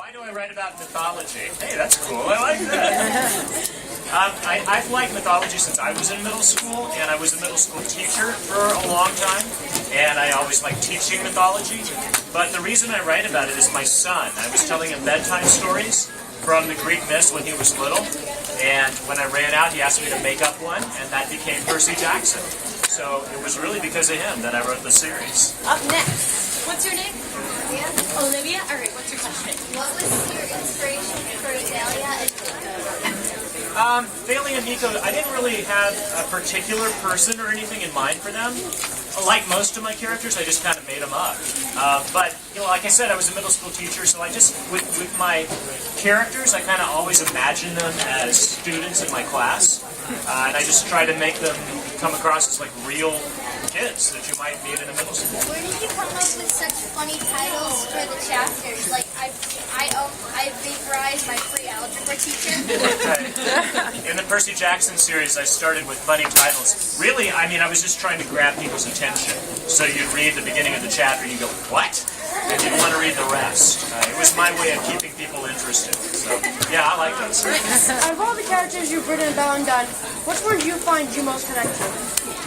Why do I write about mythology? Hey, that's cool. I like that. I've liked mythology since I was in middle school, and I was a middle school teacher for a long time, and I always liked teaching mythology. But the reason I write about it is my son. I was telling him bedtime stories from the Greek myths when he was little, and when I ran out, he asked me to make up one, and that became Percy Jackson. So it was really because of him that I wrote the series. Up next, what's your name? Olivia. Olivia? All right, what's your question? What was your inspiration for Thalia and Nico? Thalia and Nico, I didn't really have a particular person or anything in mind for them. Like most of my characters, I just kind of made them up. But, you know, like I said, I was a middle school teacher, so I just, with my characters, I kind of always imagine them as students in my class. And I just try to make them come across as like real kids that you might meet in a middle school. Where did you come up with such funny titles for the chapters? Like, I vaporized my free algebra teacher. In the Percy Jackson series, I started with funny titles. Really, I mean, I was just trying to grab people's attention. So you'd read the beginning of the chapter, and you go, what? And you'd want to read the rest. It was my way of keeping people interested. So, yeah, I like those. Out of all the characters you've written about and done, which one do you find you most connect to?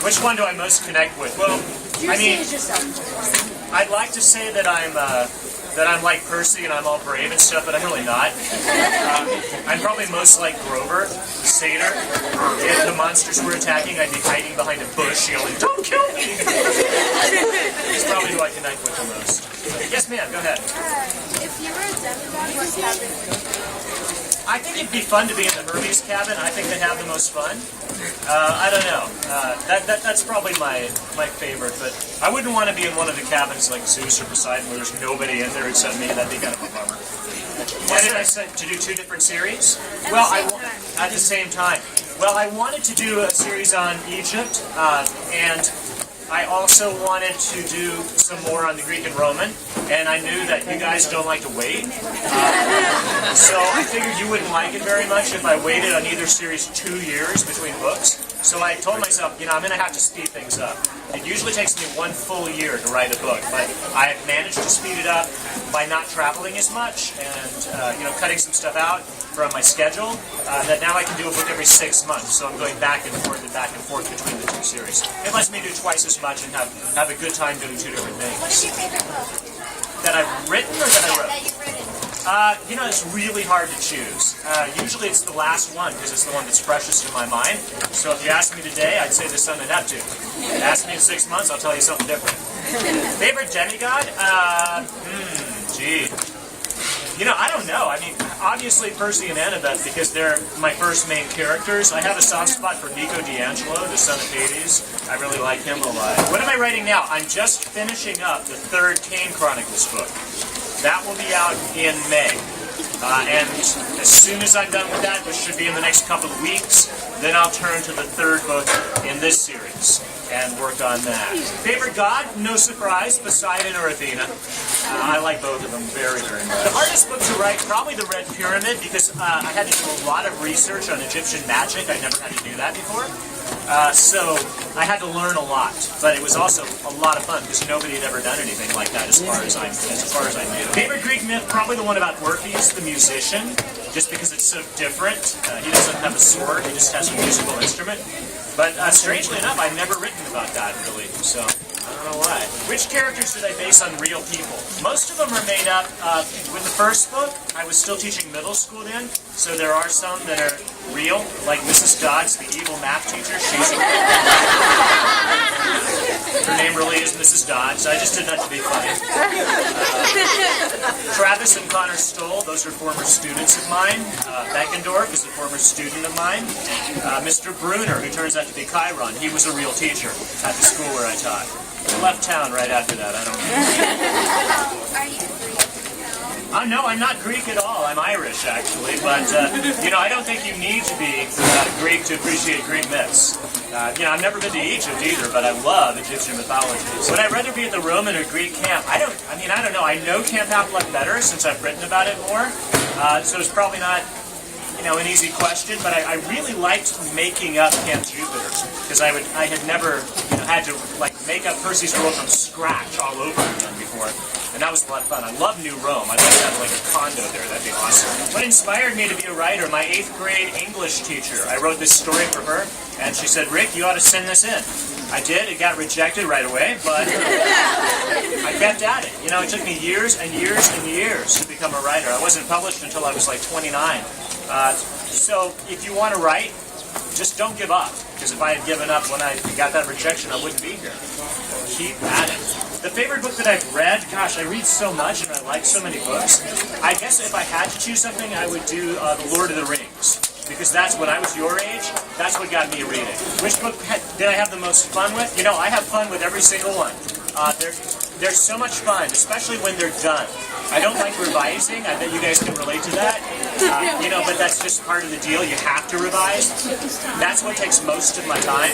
Which one do I most connect with? Well, Do you I see mean, as yourself? I'd like to say that I'm like Percy and I'm all brave and stuff, but I'm really not. I'm probably most like Grover, the satyr. If the monsters were attacking, I'd be hiding behind a bush yelling, "Don't kill me!" He's probably who I connect with the most. Yes, ma'am, go ahead. If you were a demigod, what cabin would you be? I think it'd be fun to be in the Hermes cabin. I think they'd have the most fun. I don't know. That's probably my favorite, but I wouldn't want to be in one of the cabins like Zeus or Poseidon where there's nobody in there except me. That'd be kind of a bummer. Why did I say to do two different series? Well, at the same time. Well, I wanted to do a series on Egypt, and I also wanted to do some more on the Greek and Roman, and I knew that you guys don't like to wait. So I figured you wouldn't like it very much if I waited on either series 2 years between books. So I told myself, you know, I'm going to have to speed things up. It usually takes me 1 full year to write a book, but I have managed to speed it up by not traveling as much and, you know, cutting some stuff out from my schedule, that now I can do a book every 6 months. So I'm going back and forth between the two series. It lets me do twice as much and have a good time doing two different things. What is your favorite book? That I've written or that I wrote? That you've written. You know, it's really hard to choose. Usually it's the last one because it's the one that's freshest in my mind. So if you ask me today, I'd say the Son of Neptune. Ask me in 6 months, I'll tell you something different. Favorite demigod? Gee. You know, I don't know. I mean, obviously Percy and Annabeth because they're my first main characters. I have a soft spot for Nico D'Angelo, the son of Hades. I really like him a lot. What am I writing now? I'm just finishing up the 3rd Kane Chronicles book. That will be out in May. And as soon as I'm done with that, which should be in the next couple of weeks, then I'll turn to the 3rd book in this series and work on that. Favorite god? No surprise, Poseidon or Athena. I like both of them very, very much. The hardest book to write, probably the Red Pyramid, because I had to do a lot of research on Egyptian magic. I never had to do that before. So I had to learn a lot, but it was also a lot of fun because nobody had ever done anything like that as far as I knew. Favorite Greek myth, probably the one about Orpheus, the musician, just because it's so different. He doesn't have a sword; he just has a musical instrument. But strangely enough, I've never written about that really, so I don't know why. Which characters did I base on real people? Most of them are made up. With the first book, I was still teaching middle school then, so there are some that are real, like Mrs. Dodds, the evil math teacher. Her name really is Mrs. Dodds. I just did that to be funny. Travis and Connor Stoll, those are former students of mine. Beckendorf is a former student of mine. Mr. Bruner, who turns out to be Chiron, he was a real teacher at the school where I taught. I left town right after that, I don't know. Are you Greek? No, I'm not Greek at all. I'm Irish, actually. But, you know, I don't think you need to be Greek to appreciate Greek myths. You know, I've never been to Egypt either, but I love Egyptian mythology. Would I rather be at the Roman or Greek camp? I don't know. I know Camp Half-Blood better since I've written about it more. So it's probably not, you know, an easy question, but I really liked making up Camp Jupiter because I had never, you know, had to like make up Percy's world from scratch all over again before, and that was a lot of fun. I love New Rome. I'd like to have like a condo there. That'd be awesome. What inspired me to be a writer? My 8th grade English teacher. I wrote this story for her, and she said, "Rick, you ought to send this in." I did. It got rejected right away, but I kept at it. You know, it took me years and years and years to become a writer. I wasn't published until I was like 29. So if you want to write, just don't give up. Because if I had given up when I got that rejection, I wouldn't be here. Keep at it. The favorite book that I've read, gosh, I read so much and I like so many books. I guess if I had to choose something, I would do The Lord of the Rings. Because that's when I was your age, that's what got me reading. Which book did I have the most fun with? You know, I have fun with every single one. They're so much fun, especially when they're done. I don't like revising. I bet you guys can relate to that. You know, but that's just part of the deal. You have to revise. That's what takes most of my time.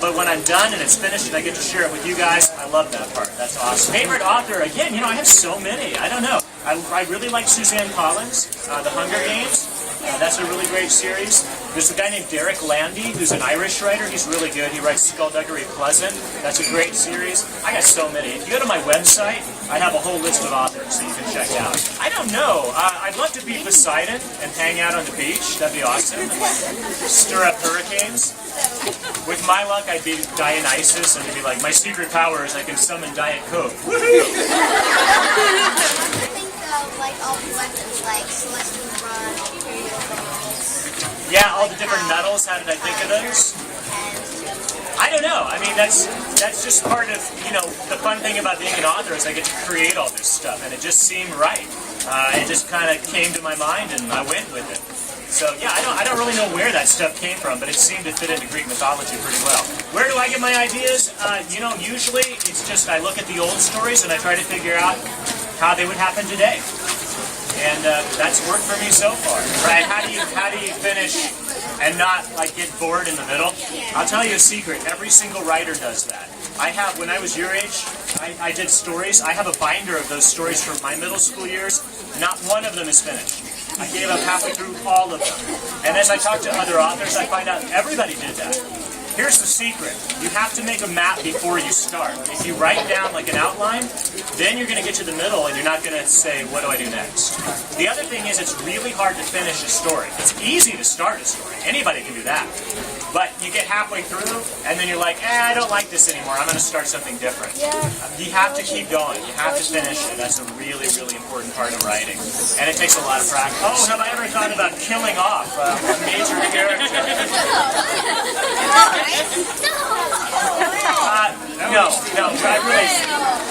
But when I'm done and it's finished and I get to share it with you guys, I love that part. That's awesome. Favorite author? Again, you know, I have so many. I don't know. I really like Suzanne Collins, The Hunger Games. That's a really great series. There's a guy named Derek Landy, who's an Irish writer. He's really good. He writes Skullduggery Pleasant. That's a great series. I got so many. If you go to my website, I have a whole list of authors that you can check out. I don't know. I'd love to be Poseidon and hang out on the beach. That'd be awesome. Stir up hurricanes. With my luck, I'd be Dionysus, and it'd be like, my secret power is I can summon Diet Coke. Woohoo! Like all the weapons, like Celestial Run, Imperial Balls. Yeah, all the different metals. How did I think of those? I don't know. I mean, that's just part of, you know, the fun thing about being an author is I get to create all this stuff, and it just seemed right. It just kind of came to my mind, and I went with it. So yeah, I don't really know where that stuff came from, but it seemed to fit into Greek mythology pretty well. Where do I get my ideas? You know, usually it's just I look at the old stories and I try to figure out how they would happen today. And that's worked for me so far. Right? How do you finish and not like get bored in the middle? I'll tell you a secret. Every single writer does that. I have, when I was your age, I did stories. I have a binder of those stories from my middle school years. Not one of them is finished. I gave up halfway through all of them. And as I talk to other authors, I find out everybody did that. Here's the secret. You have to make a map before you start. If you write down like an outline, then you're going to get to the middle and you're not going to say, what do I do next? The other thing is it's really hard to finish a story. It's easy to start a story. Anybody can do that. But you get halfway through and then you're like, I don't like this anymore. I'm going to start something different. You have to keep going. You have to finish it. That's a really, really important part of writing. And it takes a lot of practice. Oh, have I ever thought about killing off a major character?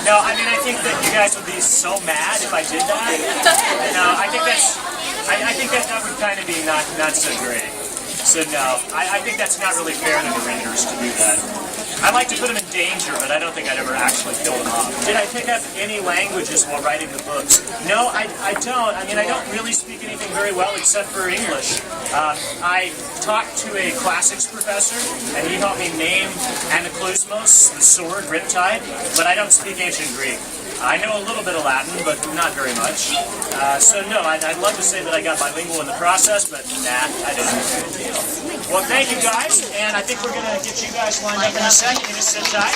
No, I mean, I think that you guys would be so mad if I did that. No, I think that would kind of be not so great. So no, I think that's not really fair to the readers to do that. I like to put them in danger, but I don't think I'd ever actually kill them off. Did I pick up any languages while writing the books? No, I don't. I mean, I don't really speak anything very well except for English. I talked to a classics professor, and he helped me name Anaklusmos, the sword, Riptide, but I don't speak ancient Greek. I know a little bit of Latin, but not very much. So no, I'd love to say that I got bilingual in the process, but nah, I didn't. Well, thank you guys, and I think we're going to get you guys lined up in a second. You just sit tight.